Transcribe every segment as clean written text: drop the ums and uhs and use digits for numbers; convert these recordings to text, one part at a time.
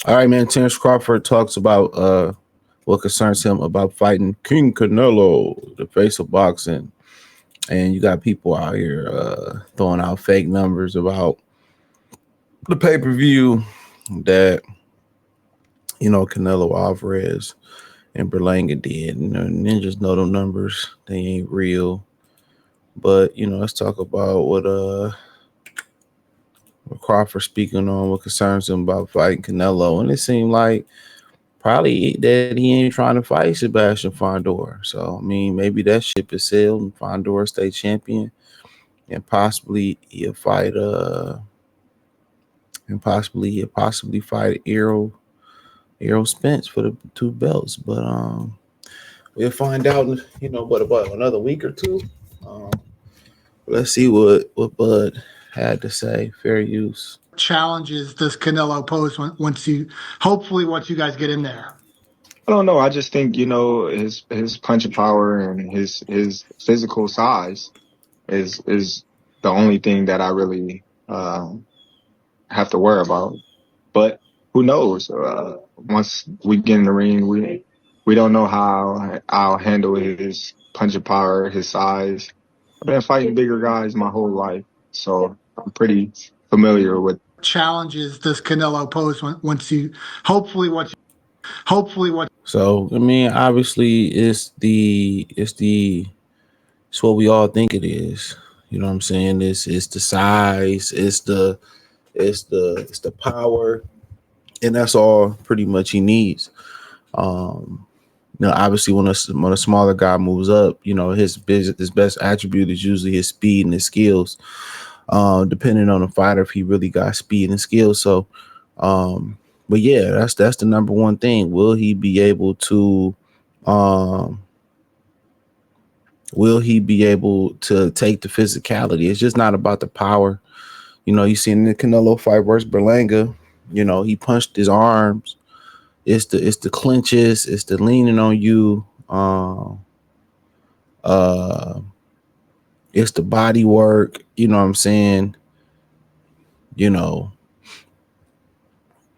All right, man. Terence Crawford talks about what concerns him about fighting King Canelo, the face of boxing. And you got people out here throwing out fake numbers about the pay per view that Canelo Alvarez and Berlanga did. Ninjas know them numbers; they ain't real. But let's talk about what Crawford speaking on what concerns him about fighting Canelo, and it seemed like probably that he ain't trying to fight Sebastian Fondor. So I mean, maybe that ship is sailed and Fondor stay champion, and possibly fight Errol Spence for the two belts. But we'll find out. What about another week or two? Um, let's see what Bud had to say. Fair use. Challenges does Canelo pose once you guys get in there? I don't know. I just think, his punching power and his physical size is the only thing that I really have to worry about. But who knows? Once we get in the ring, we don't know how I'll handle his punching power, his size. I've been fighting bigger guys my whole life, so I'm pretty familiar with. Challenges does Canelo pose hopefully what? So I mean, obviously, it's what we all think it is. You know what I'm saying? It's the size, it's the power, and that's all pretty much he needs. Um, Obviously, when a smaller guy moves up, his best attribute is usually his speed and his skills. Depending on the fighter, if he really got speed and skills. So, but yeah, that's the number one thing. Um, will he be able to take the physicality? It's just not about the power. You seen the Canelo fight versus Berlanga. He punched his arms. It's the clinches. It's the leaning on you. Uh, it's the body work. You know what I'm saying? You know,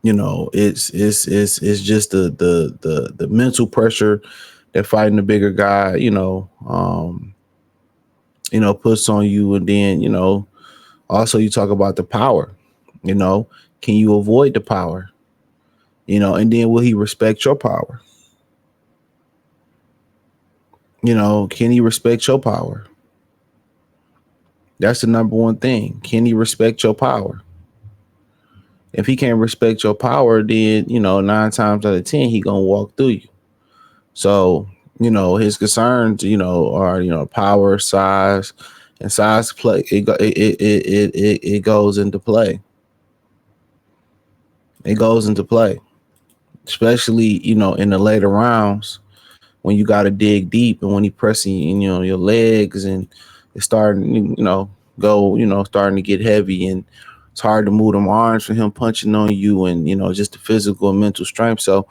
it's just the mental pressure that fighting the bigger guy. Puts on you, and then also you talk about the power. Can you avoid the power? And then will he respect your power? Can he respect your power? That's the number one thing. Can he respect your power? If he can't respect your power, then 9 times out of 10 he gonna walk through you. So his concerns are power, size, and size play. It goes into play. It goes into play, especially in the later rounds when you got to dig deep and when he pressing your legs and it's starting starting to get heavy, and it's hard to move them arms for him punching on you, and just the physical and mental strength. So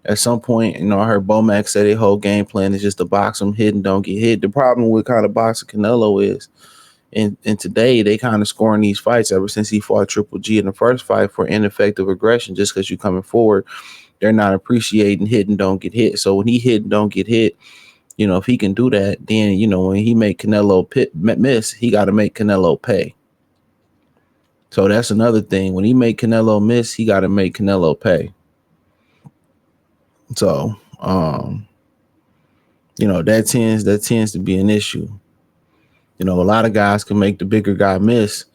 at some point, I heard Bomac say their whole game plan is just to box him, hit and don't get hit. The problem with kind of boxing Canelo is, and today they kind of scoring these fights ever since he fought Triple G in the first fight for ineffective aggression. Just because you coming forward, they're not appreciating hit and don't get hit. So when he hit and don't get hit, if he can do that, then when he make Canelo miss, he got to make Canelo pay. So that's another thing. When he make Canelo miss, he got to make Canelo pay. So that tends to be an issue. A lot of guys can make the bigger guy miss,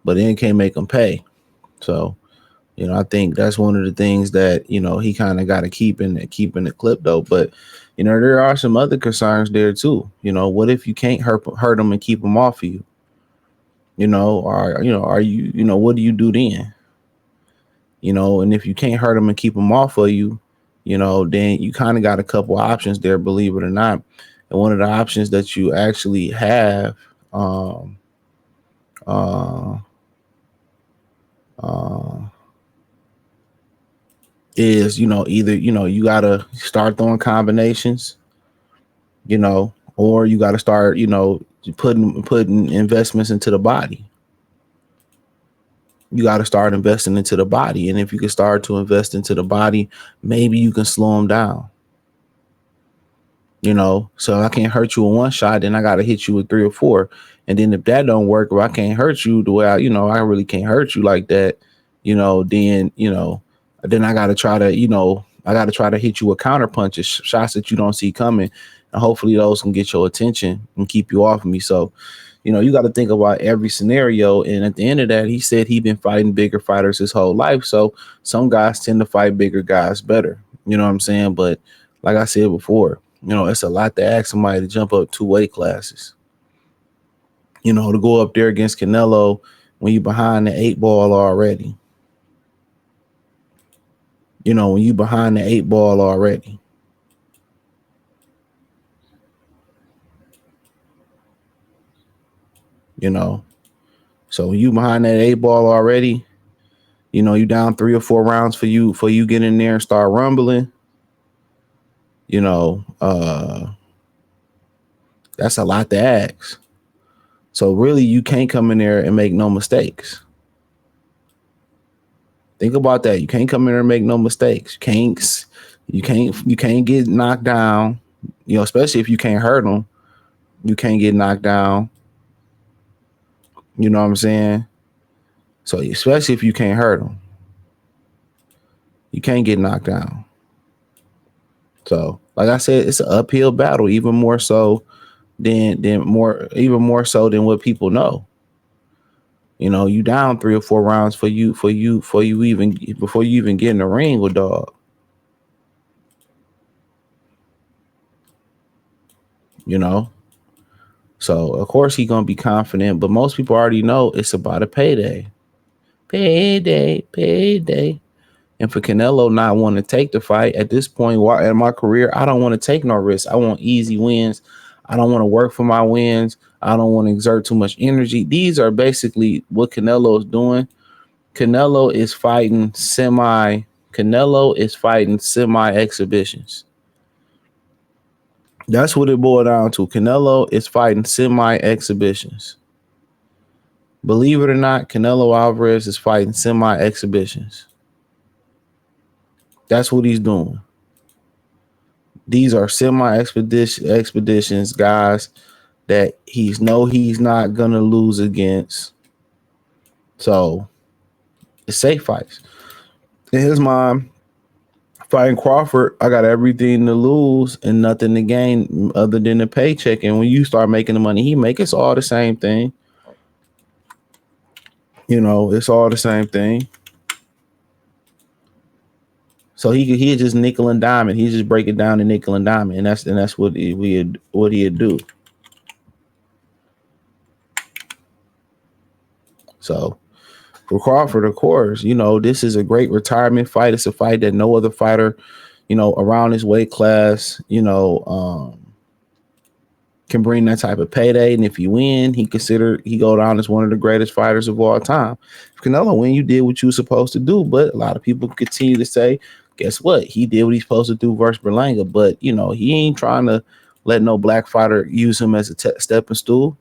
but then can't make him pay. So I think that's one of the things that he kind of got to keep in the clip though. But there are some other concerns there too. What if you can't hurt him and keep him off of you? Are you what do you do then? And if you can't hurt him and keep him off of you, then you kind of got a couple options there, believe it or not. And one of the options that you actually have, is either you gotta start throwing combinations, or you gotta start putting investments into the body. You got to start investing into the body. And if you can start to invest into the body, maybe you can slow them down. So I can't hurt you with one shot, then I got to hit you with 3 or 4. And then if that don't work, if I can't hurt you the way I really can't hurt you like that, then I got to try to, I got to try to hit you with counter punches, shots that you don't see coming. And hopefully those can get your attention and keep you off of me. So, you got to think about every scenario. And at the end of that, he said he'd been fighting bigger fighters his whole life. So some guys tend to fight bigger guys better. You know what I'm saying? But like I said before, it's a lot to ask somebody to jump up 2 weight classes. To go up there against Canelo when you're behind the 8 ball already. When you behind the 8 ball already. So when you behind that 8 ball already, you down 3 or 4 rounds for you get in there and start rumbling. That's a lot to ask. So really, you can't come in there and make no mistakes. Think about that. You can't come in there and make no mistakes. You can't get knocked down. Especially if you can't hurt them, you can't get knocked down. You know what I'm saying? So especially if you can't hurt them, you can't get knocked down. So like I said, it's an uphill battle, even more so than what people know. You down 3 or 4 rounds before you even get in the ring with dog. So of course he's gonna be confident, but most people already know it's about a payday. And for Canelo not wanting to take the fight at this point in my career, I don't want to take no risks. I want easy wins. I don't want to work for my wins. I don't want to exert too much energy. These are basically what Canelo is doing. Canelo is fighting semi exhibitions. That's what it boiled down to. Canelo is fighting semi exhibitions. Believe it or not, Canelo Alvarez is fighting semi exhibitions. That's what he's doing. These are semi expeditions, guys, that he's not gonna lose against. So it's safe fights. In his mind, fighting Crawford, I got everything to lose and nothing to gain other than the paycheck. And when you start making the money he make, it's all the same thing. It's all the same thing. So he just nickel and dime it. He just break it down to nickel and dime it, and that's what he'd do. So for Crawford, of course, this is a great retirement fight. It's a fight that no other fighter, around his weight class, can bring that type of payday. And if you win, he go down as one of the greatest fighters of all time. If Canelo win, you did what you were supposed to do. But a lot of people continue to say, guess what? He did what he's supposed to do versus Berlanga. But, he ain't trying to let no black fighter use him as a stepping stool.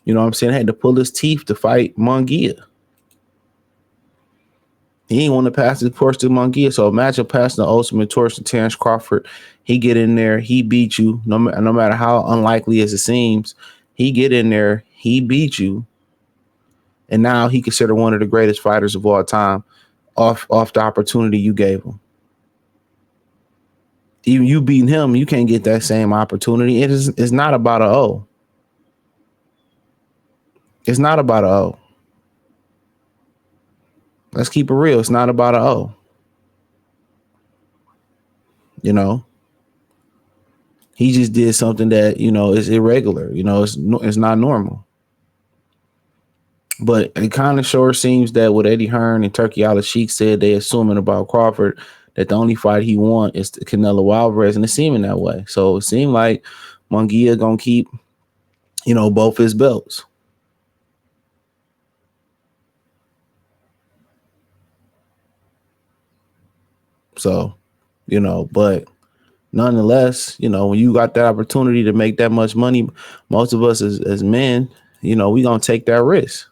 You know what I'm saying? Had to pull his teeth to fight Munguia. He ain't want to pass the torch to Munguia. So imagine passing the ultimate torch to Terence Crawford. He get in there, he beat you. No matter how unlikely as it seems, he get in there, he beat you. And now he considered one of the greatest fighters of all time off the opportunity you gave him. Even you beating him, you can't get that same opportunity. It's not about a O. It's not about a O. Let's keep it real. It's not about a O. He just did something that, is irregular. It's not normal. But it kind of sure seems that what Eddie Hearn and Turkey Al-Sheikh said, they assuming about Crawford, that the only fight he want is the Canelo Alvarez, and it's seeming that way. So it seemed like Munguia gonna keep, both his belts. So, but nonetheless, when you got that opportunity to make that much money, most of us as men, we gonna take that risk.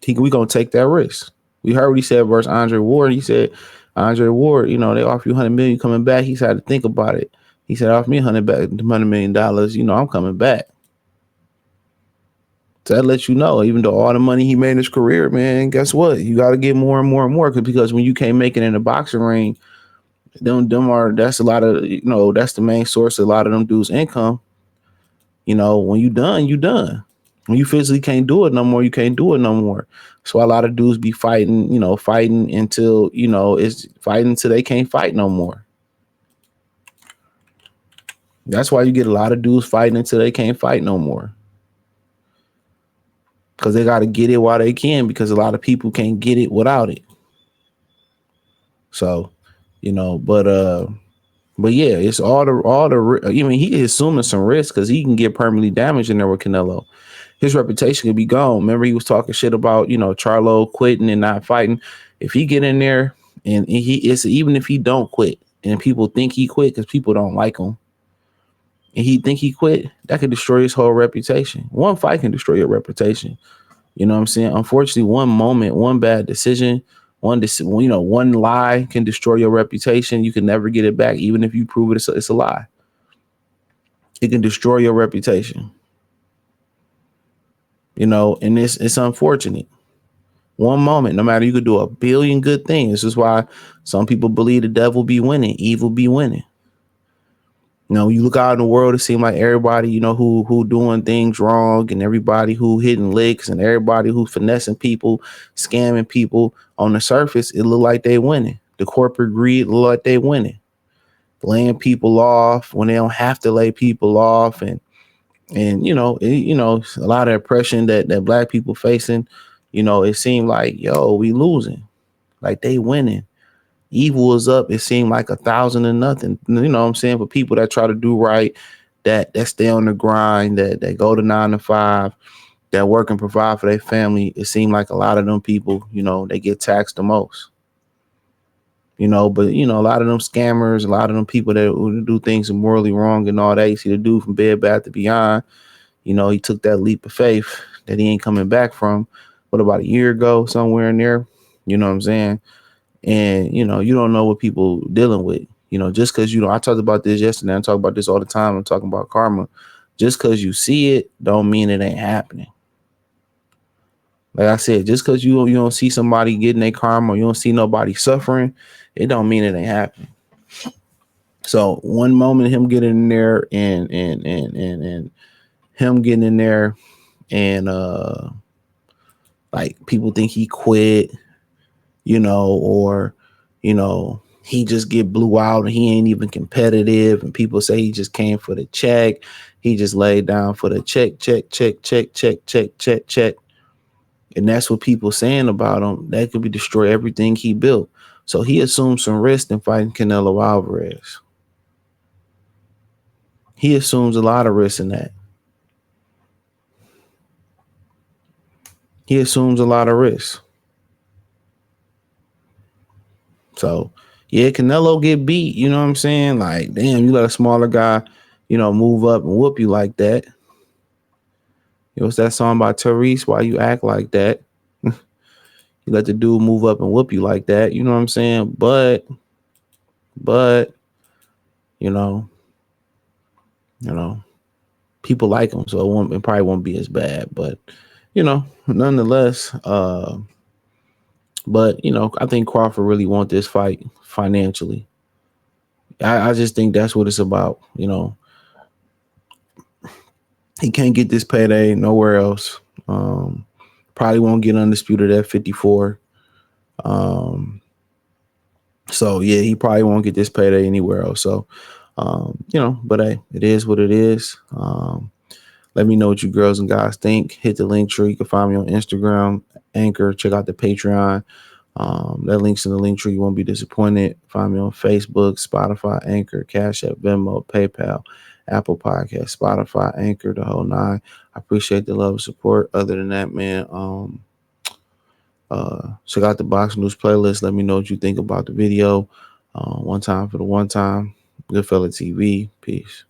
We gonna take that risk. We heard what he said versus Andre Ward. He said, Andre Ward, you know, they offer you $100 million coming back. He had to think about it. He said, offer me $100 million. You know, I'm coming back. So that lets you know, even though all the money he made in his career, man, guess what? You got to get more and more and more because when you can't make it in the boxing ring, that's a lot of, you know, that's the main source of a lot of them dudes' income. You know, when you done, you done. When you physically can't do it no more, you can't do it no more. So a lot of dudes be fighting, you know, fighting until, you know, it's fighting until they can't fight no more. That's why you get a lot of dudes fighting until they can't fight no more. Because they got to get it while they can, because a lot of people can't get it without it. So, you know, but yeah, it's all the. I mean, he is assuming some risk because he can get permanently damaged in there with Canelo. His reputation could be gone. Remember, he was talking shit about, you know, Charlo quitting and not fighting. If he get in there and even if he don't quit and people think he quit because people don't like him, and he think he quit, that could destroy his whole reputation. One fight can destroy your reputation. You know what I'm saying? Unfortunately, one moment, one bad decision, one lie can destroy your reputation. You can never get it back, even if you prove it's a lie. It can destroy your reputation. You know, and it's unfortunate. One moment, no matter, you could do a billion good things. This is why some people believe the devil be winning, evil be winning. You know, you look out in the world, it seems like everybody, you know, who doing things wrong, and everybody who hitting licks, and everybody who finessing people, scamming people. On the surface, it look like they winning. The corporate greed look like they winning. Laying people off when they don't have to lay people off, and you know, a lot of oppression that black people facing. You know, it seemed like, yo, we losing, like they winning. Evil is up. It seemed like 1,000 to nothing. You know what I'm saying? For people that try to do right, that stay on the grind, that go to 9 to 5, that work and provide for their family, it seemed like a lot of them people, you know, they get taxed the most. You know, but, you know, a lot of them scammers, a lot of them people that do things morally wrong and all that. You see the dude from Bed Bath to Beyond, you know, he took that leap of faith that he ain't coming back from, about a year ago, somewhere in there. You know what I'm saying? And, you know, you don't know what people dealing with, you know, just because, you know, I talked about this yesterday. I talk about this all the time. I'm talking about karma. Just because you see it don't mean it ain't happening. Like I said, just because you don't see somebody getting their karma, or you don't see nobody suffering, it don't mean it ain't happening. So one moment him getting in there and him getting in there and like people think he quit, you know, or, you know, he just get blew out and he ain't even competitive. And people say he just came for the check. He just laid down for the check. And that's what people saying about him. That could be destroy everything he built. So he assumed some risk in fighting Canelo Alvarez. He assumes a lot of risk in that. He assumes a lot of risk. So, yeah, Canelo get beat. You know what I'm saying? Like, damn, you let a smaller guy, you know, move up and whoop you like that. You know, it's that song by Therese, Why You Act Like That. You let the dude move up and whoop you like that. You know what I'm saying? But, you know, people like him, so it probably won't be as bad. But, you know, nonetheless, but, you know, I think Crawford really want this fight financially. I just think that's what it's about. You know, he can't get this payday nowhere else. Probably won't get undisputed at 54. So yeah, he probably won't get this payday anywhere else. So, you know, but hey, it is what it is. Let me know what you girls and guys think. Hit the link tree. You can find me on Instagram, Anchor. Check out the Patreon. That link's in the link tree. You won't be disappointed. Find me on Facebook, Spotify, Anchor, Cash App, Venmo, PayPal, Apple Podcast, Spotify, Anchor, the whole nine. I appreciate the love and support. Other than that, man, check out the Box News playlist. Let me know what you think about the video. One time for the one time. Goodfella TV. Peace.